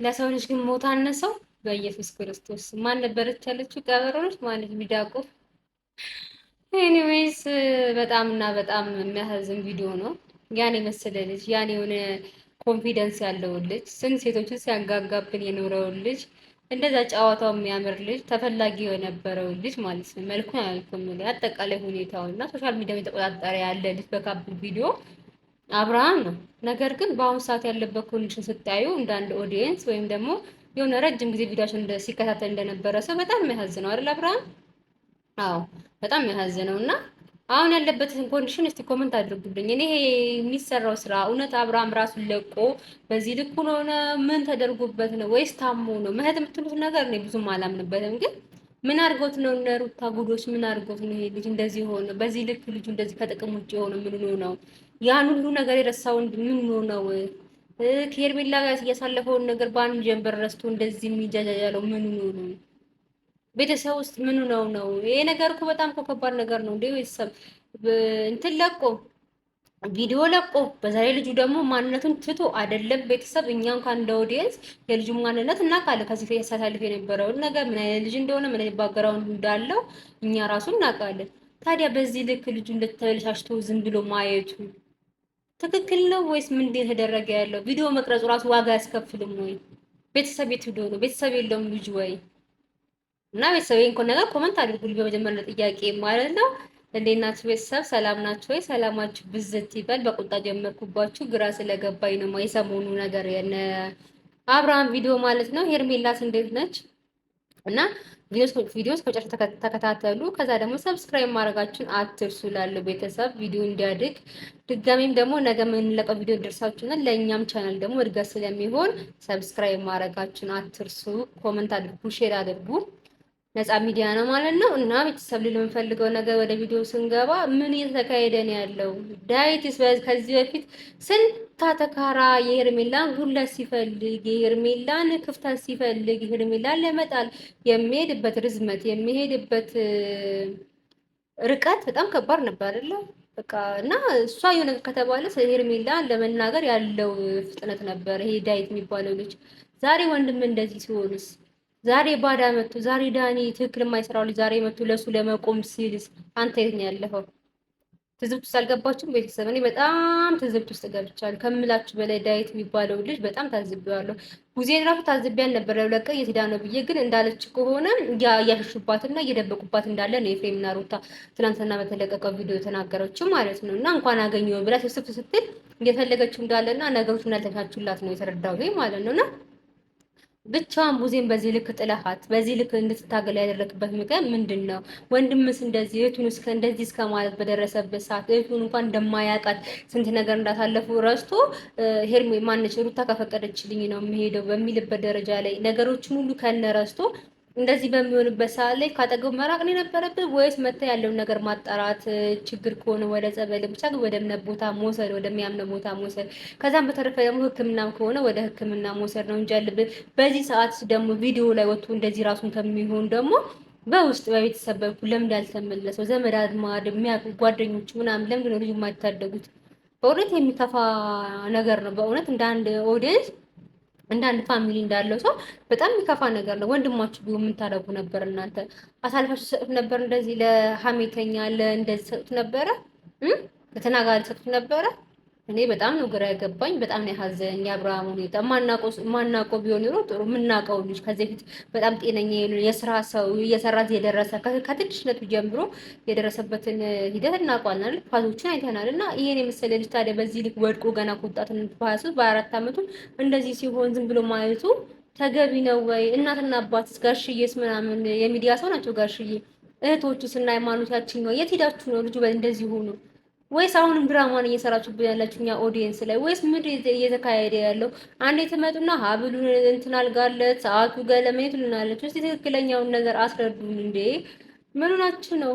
ለሰው ልጅ ግን ሞት አነሰው። በኢየሱስ ክርስቶስ ማን ነበረች ያለችው? ቀበሮች ማለት ሚዳቆ። ኤኒዌይስ በጣም እና በጣም የሚያሳዝን ቪዲዮ ነው። ያን የመሰለ ልጅ ያን የሆነ ኮንፊደንስ ያለውን ልጅ ስንት ሴቶችን ሲያጋጋብን የኖረውን ልጅ እንደዛ ጨዋታው የሚያምር ልጅ ተፈላጊ የነበረውን ልጅ ማለት ነው። መልኩን አያልኩም አጠቃላይ ሁኔታውን እና ሶሻል ሚዲያ የተቆጣጠረ ያለ ልጅ በካፕል ቪዲዮ አብርሃም ነው። ነገር ግን በአሁኑ ሰዓት ያለበት ኮንዲሽን ስታዩ እንደ አንድ ኦዲየንስ ወይም ደግሞ የሆነ ረጅም ጊዜ ቪዲዮችን ሲከታተል እንደነበረ ሰው በጣም የሚያሳዝነው አይደል አብርሃም? አዎ በጣም የሚያሳዝነው እና አሁን ያለበትን ኮንዲሽን እስቲ ኮመንት አድርጉልኝ። እኔ ይሄ የሚሰራው ስራ እውነት አብርሃም ራሱን ለቆ በዚህ ልኩ ነው? ምን ተደርጎበት ነው? ወይስ ታሞ ነው? ምህት የምትሉት ነገር እኔ ብዙም አላምንበትም። ግን ምን አድርጎት ነው? እነ ሩታ ጉዶች ምን አድርጎት ነው ይሄ ልጅ እንደዚህ ሆነ? በዚህ ልክ ልጁ እንደዚህ ከጥቅም ውጭ የሆነ ምን ነው? ያን ሁሉ ነገር የረሳው ምን ነው? ከሄርሜላ ጋር እያሳለፈውን ነገር በአንድ ጀንበር ረስቶ እንደዚህ የሚጃጃለው ምን ነው? ቤተሰብ ውስጥ ምን ነው? ይሄ ነገር እኮ በጣም እኮ ከባድ ነገር ነው እንዴ! ቤተሰብ እንትን ለቆ ቪዲዮ ለቆ በዛሬ ልጁ ደግሞ ማንነቱን ትቶ አይደለም ቤተሰብ እኛ እንኳን እንደ ኦዲየንስ የልጁ ማንነት እናውቃለን። ከዚህ ፊት ያሳልፍ የነበረውን ነገር ምን አይነት ልጅ እንደሆነ ምን አይነት ባግራውንድ እንዳለው እኛ ራሱ እናውቃለን። ታዲያ በዚህ ልክ ልጁ እንደተበላሽቶ ዝም ብሎ ማየቱ ትክክል ነው ወይስ ምን እየተደረገ ያለው? ቪዲዮ መቅረጹ ራሱ ዋጋ ያስከፍልም ወይ? ቤተሰብ የት ሄዶ ነው? ቤተሰብ የለውም ልጅ ወይ? እና ቤተሰብ ይሄን ነገር ኮመንት አድርጉልኝ በመጀመሪያ ጥያቄ ማለት ነው። እንዴት ናችሁ ቤተሰብ? ሰላም ናችሁ ወይ? ሰላማችሁ ብዝት ይበል። በቁጣ ጀመርኩባችሁ ግራ ስለገባኝ ነው የሰሞኑ ነገር የነ አብርሃም ቪዲዮ ማለት ነው። ሄርሜላስ እንዴት ነች? እና ቪዲዮስ ከመጨረሻ ተከታተሉ። ከዛ ደግሞ ሰብስክራይብ ማድረጋችሁን አትርሱ። ላለው ቤተሰብ ቪዲዮ እንዲያድግ ድጋሚም ደግሞ ነገ የምንለቀው ቪዲዮ ደርሳችሁና ለእኛም ቻናል ደግሞ እድገት ስለሚሆን ሰብስክራይብ ማድረጋችሁን አትርሱ። ኮመንት አድርጉ፣ ሼር አድርጉ። ነፃ ሚዲያ ነው ማለት ነው። እና ቤተሰብ ልል የምፈልገው ነገር ወደ ቪዲዮ ስንገባ ምን እየተካሄደ ነው ያለው? ዳዊትስ ከዚህ በፊት ስንት አተካራ የሄርሜላን ጉለት ሲፈልግ፣ የሄርሜላን ክፍተት ሲፈልግ፣ የሄርሜላን ለመጣል የሚሄድበት ርዝመት የሚሄድበት ርቀት በጣም ከባድ ነበር አይደለ? በቃ እና እሷ የሆነ ከተባለ ሄርሜላን ለመናገር ያለው ፍጥነት ነበር። ይሄ ዳዊት የሚባለው ልጅ ዛሬ ወንድም እንደዚህ ሲሆንስ ዛሬ ባዳ መጥቶ ዛሬ ዳኒ ትክክል የማይሰራው ልጅ ዛሬ መጥቶ ለሱ ለመቆም ሲልስ አንተ የት ነው ያለኸው? ትዝብት ውስጥ አልገባችሁም ቤተሰብ? እኔ በጣም ትዝብት ውስጥ ገብቻለሁ ከምላችሁ በላይ። ዳዊት የሚባለው ልጅ በጣም ታዝቤዋለሁ። ጉዜን ራሱ ታዝቤያን ነበር ለውለቀ የት ሄዳ ነው ብዬ፣ ግን እንዳለች ከሆነ እያሸሹባትና እየደበቁባት እንዳለ ነው ኤፍሬምና ሩታ ትናንትና በተለቀቀው ቪዲዮ የተናገረችው ማለት ነው። እና እንኳን አገኘው ብላ ስስፍ ስትል እየፈለገችው እንዳለና ነገሮች እንዳልተቻቹላት ነው የተረዳው ማለት ነውና ብቻዋን ቡዜን በዚህ ልክ ጥለሃት በዚህ ልክ እንድትታገል ያደረክበት ምክንያት ምንድን ነው? ወንድምስ እንደዚህ እህቱን እንደዚህ እስከ ማለት በደረሰበት ሰዓት እህቱን እንኳን እንደማያውቃት ስንት ነገር እንዳሳለፉ ረስቶ ሄርሜ ማነች ሩታ ከፈቀደችልኝ ነው የሚሄደው በሚልበት ደረጃ ላይ ነገሮችን ሁሉ ከነ ረስቶ እንደዚህ በሚሆንበት ሰዓት ላይ ካጠገቡ መራቅ ነው የነበረብህ ወይስ መታ ያለውን ነገር ማጣራት፣ ችግር ከሆነ ወደ ጸበል ብቻ ወደ እምነት ቦታ መውሰድ፣ ወደሚያምነው ቦታ መውሰድ፣ ከዛም በተረፈ ደግሞ ሕክምናም ከሆነ ወደ ሕክምና መውሰድ ነው እንጂ ያለብህ በዚህ ሰዓት ደግሞ ቪዲዮ ላይ ወጥቶ እንደዚህ ራሱን ከሚሆን ደግሞ በውስጥ በቤተሰብ በኩል ለምን ያልተመለሰው ዘመድ አዝማድ የሚያውቁ ጓደኞቹ ምናምን ለምንድን ነው ልጁ የማይታደጉት? በእውነት የሚከፋ ነገር ነው። በእውነት እንደ አንድ ኦዲየንስ እንደ አንድ ፋሚሊ እንዳለው ሰው በጣም የሚከፋ ነገር ነው። ወንድማችሁ ቢሆን ምን ታደርጉ ነበር እናንተ? አሳልፋችሁ ሰጡት ነበር? እንደዚህ ለሀሜተኛ ለእንደዚህ ሰጡት ነበረ? ለተናጋሪ ሰጡት ነበረ? እኔ በጣም ነው ግራ ያገባኝ። በጣም ነው ያሳዘነኝ የአብርሃም ሁኔታ። ማናውቀው ቢሆን ኖሮ ጥሩ። የምናውቀው ልጅ ከዚህ በፊት በጣም ጤነኛ የስራ ሰው እየሰራት የደረሰ ከትንሽነቱ ጀምሮ የደረሰበትን ሂደት እናውቀዋለን አይደል? ፋዞችን አይተናል። እና ይሄን የመሰለ ልጅ ታዲያ በዚህ ልክ ወድቆ ገና ከወጣትነት በ23 በ24 ዓመቱ እንደዚህ ሲሆን ዝም ብሎ ማለቱ ተገቢ ነው ወይ? እናትና አባትስ ጋሽዬስ ምናምን የሚዲያ ሰው ናቸው ጋሽዬ። እህቶቹስ እና ሃይማኖታችን ነው የት ሄዳችሁ ነው ልጁ እንደዚህ ሆኖ? ወይስ አሁንም ድራማን እየሰራችሁብን ያላችሁ እኛ ኦዲየንስ ላይ? ወይስ ምንድን እየተካሄደ ያለው? አንዴ ትመጡና ሀብሉን እንትን አልጋለት ሰዓቱ ገለመኔ ትሉናለች። እስቲ ትክክለኛውን ነገር አስረዱን እንዴ! ምን ሆናችሁ ነው?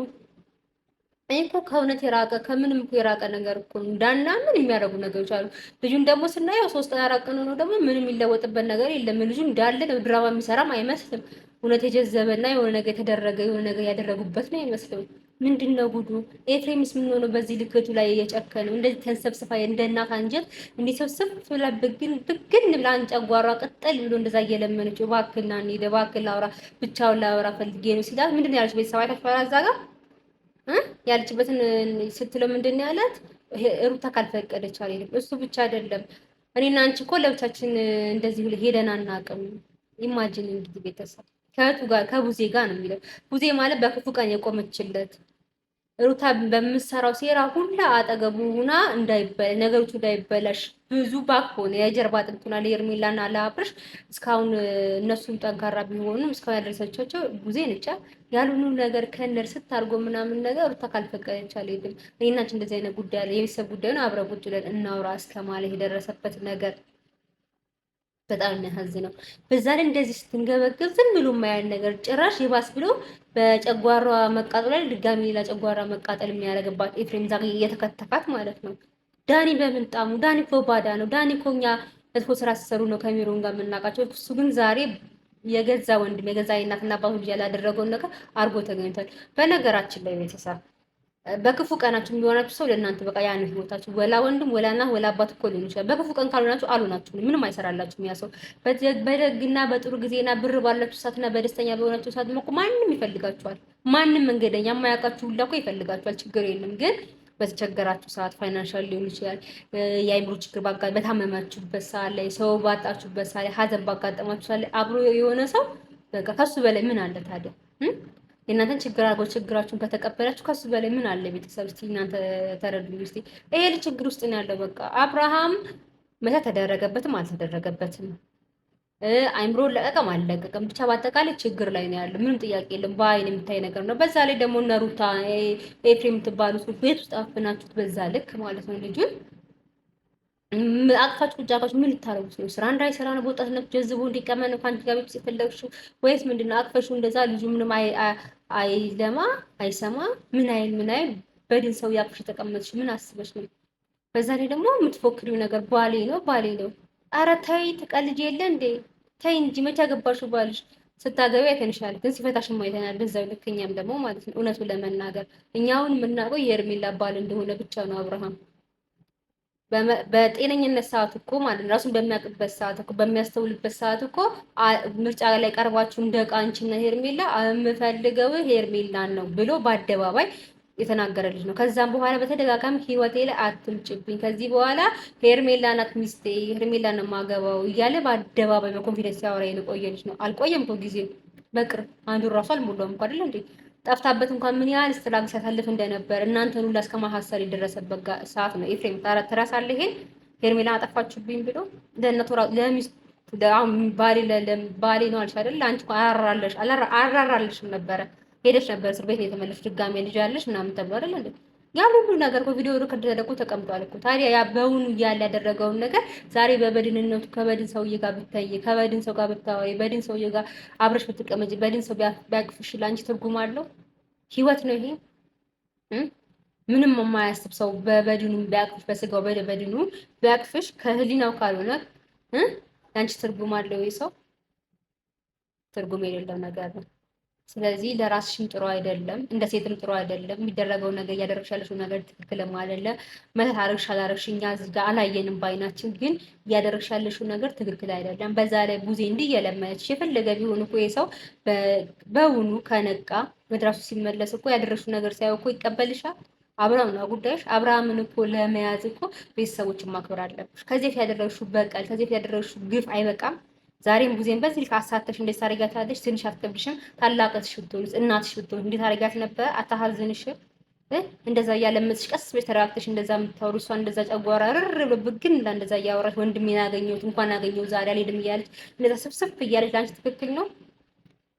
እኔ እኮ ከእውነት የራቀ ከምንም እኮ የራቀ ነገር እኮ እንዳናምን የሚያደርጉ ነገሮች አሉ። ልጁን ደግሞ ስናየው 3 ቀን 4 ቀን ሆኖ ደግሞ ምንም የሚለወጥበት ነገር የለም። ልጁ እንዳለ ድራማ የሚሰራም አይመስልም። እውነት የጀዘበና የሆነ ነገር የተደረገ የሆነ ነገር ያደረጉበት ነው አይመስልም። ምንድነው ጉዱ? ኤፍሬምስ ምን ሆኖ በዚህ ልክቱ ላይ የጨከነው? እንደዚህ ተንሰብስፋ እንደ እናት አንጀት እንዲህ ሰብስብ ብላ ብግን ብላ አንጨጓራ ቅጠል ብሎ እንደዛ እየለመነችው እባክህና እንሂድ እባክህ ላውራ ብቻውን ላውራ ፈልጌ ነው ሲላት ምንድን ነው ያለች? ቤተሰብ አይታችኋል እዛ ጋር ያለችበትን ስትለው ምንድን ነው ያላት? ሩታ ካልፈቀደች አልሄድም። እሱ ብቻ አይደለም እኔና አንቺ እኮ ለብቻችን እንደዚህ ሄደን አናውቅም። ኢማጂን እንግዲህ ቤተሰብ ከእህቱ ጋር ከቡዜ ጋር ነው የሚለው። ቡዜ ማለት በክፉ ቀን የቆመችለት ሩታ በምትሰራው ሴራ ሁላ አጠገቡ ሆና ነገሮቹ እንዳይበላሽ ብዙ ባክሆነ የጀርባ አጥንቱና ለሄርሜላና ለአብርሽ እስካሁን እነሱም ጠንካራ ቢሆኑም እስካሁን ያደረሰቻቸው ቡዜ ነቻ ያሉኑ ነገር ከነር ስታርጎ ምናምን ነገር ሩታ ካልፈቀደች አልሄድም። እኔናችን እንደዚህ አይነት ጉዳይ አለ የቤተሰብ ጉዳይ ነው አብረን ቁጭ ብለን እናውራ እስከማለት የደረሰበት ነገር በጣም የሚያሳዝነው። በዛ ላይ እንደዚህ ስትንገበገብ ዝም ብሎ የማያን ነገር ጭራሽ ይባስ ብሎ በጨጓራ መቃጠል ላይ ድጋሚ ሌላ ጨጓራ መቃጠል የሚያደርግባት ኤፍሬም ዛሬ እየተከተካት ማለት ነው። ዳኒ በምንጣሙ ዳኒ እኮ ባዳ ነው። ዳኒ እኮ እኛ መጥፎ ስራ ሲሰሩ ነው ከሚሮን ጋር የምናውቃቸው። እሱ ግን ዛሬ የገዛ ወንድም የገዛ እናትና አባቱ ልጅ ያላደረገውን ነገር አድርጎ ተገኝቷል። በነገራችን ላይ ቤተሰብ በክፉ ቀናችሁ የሚሆናችሁ ሰው ለእናንተ በቃ ያን ህይወታችሁ ወላ ወንድም ወላና ወላ አባት እኮ ሊሆን ይችላል። በክፉ ቀን ካልሆናችሁ አልሆናችሁ ምንም አይሰራላችሁም። ያ ሰው በደግና በጥሩ ጊዜና ብር ባላችሁ ሰዓትና በደስተኛ በሆናችሁ ሰዓት እኮ ማንም ይፈልጋችኋል። ማንም መንገደኛ የማያውቃችሁ ሁላ እኮ ይፈልጋችኋል። ችግር የለም ግን በተቸገራችሁ ሰዓት ፋይናንሻል ሊሆን ይችላል፣ የአይምሮ ችግር በታመማችሁበት ሰዓት ላይ፣ ሰው ባጣችሁበት ሰዓት ላይ፣ ሀዘን ባጋጠማችሁ ሰዓት ላይ አብሮ የሆነ ሰው በቃ ከሱ በላይ ምን አለ ታዲያ? የእናንተን ችግር አድርጎ ችግራችሁን ከተቀበላችሁ ከሱ በላይ ምን አለ? ቤተሰብ እስቲ እናንተ ተረዱኝ እስቲ። ይሄ ልጅ ችግር ውስጥ ነው ያለው። በቃ አብርሃም መታ ተደረገበትም አልተደረገበትም፣ አይምሮ ለቀቀም አልለቀቀም፣ ብቻ በአጠቃላይ ችግር ላይ ነው ያለው። ምንም ጥያቄ የለም። በአይን የሚታይ ነገር ነው። በዛ ላይ ደግሞ እነ ሩታ ኤፍሬም የምትባሉት ቤት ውስጥ አፍናችሁት በዛ ልክ ማለት ነው ልጁን አቅፋችሁ ቁጫቃችሁ ምን ልታረጉት ነው? ስራ እንዳይሰራ ነው? በወጣትነት ጀዝቦ እንዲቀመጥ ነው ከአንቺ ጋር ቤት የፈለግሽው ወይስ ምንድነው? አቅፈሽው እንደዛ ልጁ ምንም አይለማ አይሰማ ምን አይል በድን ሰው ያቅፍሽ ተቀመጥሽ ምን አስበሽ ነው? በዛ ላይ ደግሞ የምትፎክሪው ነገር ባሌ ነው። አረ ተይ ትቀልጅ የለ እንዴ? ተይ እንጂ መቼ አገባሽው? ባልሽ ስታገቢ አይተንሻል፣ ግን ሲፈታሽ አይተናል። በዛው ልክ እኛም ደግሞ ማለት ነው እውነቱን ለመናገር እኛውን የምናውቀው የሄርሜላ ባል እንደሆነ ብቻ ነው አብርሃም በጤነኝነት ሰዓት እኮ ማለት ራሱን በሚያውቅበት ሰዓት እኮ በሚያስተውልበት ሰዓት እኮ ምርጫ ላይ ቀርባችሁ እንደ ዕቃ አንቺና ሄርሜላ የምፈልገው ሄርሜላን ነው ብሎ በአደባባይ የተናገረ ልጅ ነው። ከዛም በኋላ በተደጋጋሚ ህይወቴ ላይ አትምጭብኝ፣ ከዚህ በኋላ ሄርሜላ ናት ሚስቴ፣ ሄርሜላ ነው የማገባው እያለ በአደባባይ በኮንፊደንስ ሲያወራ የቆየ ልጅ ነው። አልቆየም እኮ ጊዜው በቅርብ አንዱን ራሱ አልሞላውም እኮ አይደል እንዴ? ጠፍታበት እንኳን ምን ያህል ስትራግ ሲያሳልፍ እንደነበር እናንተን ሁላ እስከ ማሳሰር የደረሰበት ሰዓት ነው። ኤፍሬም ትረሳለህ? ይሄን ሄርሜላ አጠፋችሁብኝ ብሎ ለእነቱ ለሚስት ባሌ ነው አልሽ አይደል? አንቺ እኮ አራራለሽም ነበረ ሄደሽ ነበር እስር ቤት የተመለስሽ ድጋሜ ልጅ ያለሽ ምናምን ተብሎ አይደል እንዴ? ያ ሁሉ ነገር እኮ ቪዲዮ ሪከርድ ተደርጎ ተቀምጧል እኮ። ታዲያ ያ በውኑ እያለ ያደረገውን ነገር ዛሬ በበድንነቱ ከበድን ሰውዬ ጋር ብታይ፣ ከበድን ሰው ጋር ብታወሪ፣ በድን ሰውዬ ጋር አብረሽ ብትቀመጪ፣ በድን ሰው ቢያቅፍሽ ለአንቺ ትርጉም አለው? ህይወት ነው ይሄ? ምንም የማያስብ ሰው በበድኑ ቢያቅፍሽ፣ በስጋው በድኑ ቢያቅፍሽ ከህሊናው ካልሆነ ለአንቺ ትርጉም አለው? ይሄ ሰው ትርጉም የሌለው ነገር ነው። ስለዚህ ለራስሽም ጥሩ አይደለም፣ እንደ ሴትም ጥሩ አይደለም። የሚደረገው ነገር እያደረግሽ ያለሽው ነገር ትክክልም አይደለም። መተት አደረግሽ አላደረግሽ እኛ እዚህ ጋር አላየንም ባይናችን፣ ግን እያደረግሽ ያለሽው ነገር ትክክል አይደለም። በዛ ላይ ቡዜ እንዲህ እየለመነች የፈለገ ቢሆን እኮ የሰው በውኑ ከነቃ ወደ ራሱ ሲመለስ እኮ ያደረግሽው ነገር ሳይሆን እኮ ይቀበልሻል። አብርሃም ነው ጉዳይሽ። አብርሃምን እኮ ለመያዝ እኮ ቤተሰቦችን ማክበር አለብሽ። ከዚህ በፊት ያደረግሽው በቀል፣ ከዚህ በፊት ያደረግሽው ግፍ አይበቃም? ዛሬም ቡዜን በዚህ ልክ አሳተሽ እንዴት ታደርጊያታለሽ? ትንሽ አትከብድሽም? ታላቅሽ ብትሆንስ እናትሽ ብትሆን እንዴት ታደርጊያት ነበር? አታሳዝንሽም? እንደዛ እያለመጥሽ ቀስ ብለሽ ተረጋግተሽ እንደዛ የምታወሩ እሷ እንደዛ ጨጓራ ርር ብሎ ብግን እንደዛ እያወራሽ ወንድሜን አገኘሁት እንኳን አገኘሁ ዛሬ አልሄድም እያለች እንደዛ ስብስብ እያለች ለአንቺ ትክክል ነው?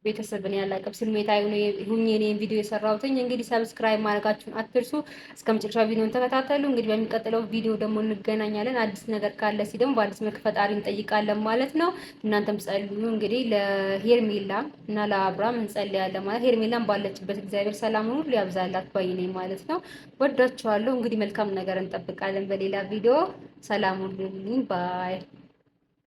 ቤተሰብን ያላቀብ ስሜታዊ ሁኜ እኔን ቪዲዮ የሰራሁትኝ። እንግዲህ ሰብስክራይብ ማድረጋችሁን አትርሱ። እስከ መጨረሻ ቪዲዮን ተከታተሉ። እንግዲህ በሚቀጥለው ቪዲዮ ደግሞ እንገናኛለን። አዲስ ነገር ካለ ደግሞ በአዲስ መልክ ፈጣሪ እንጠይቃለን ማለት ነው። እናንተም ጸልዩ። እንግዲህ ለሄርሜላ እና ለአብርሃም እንጸልያለን ማለት ሄርሜላን ባለችበት እግዚአብሔር ሰላሙን ሁሉ ያብዛላት ባይኔ ማለት ነው። ወዳችኋለሁ። እንግዲህ መልካም ነገር እንጠብቃለን በሌላ ቪዲዮ። ሰላም ሁኑልኝ ባይ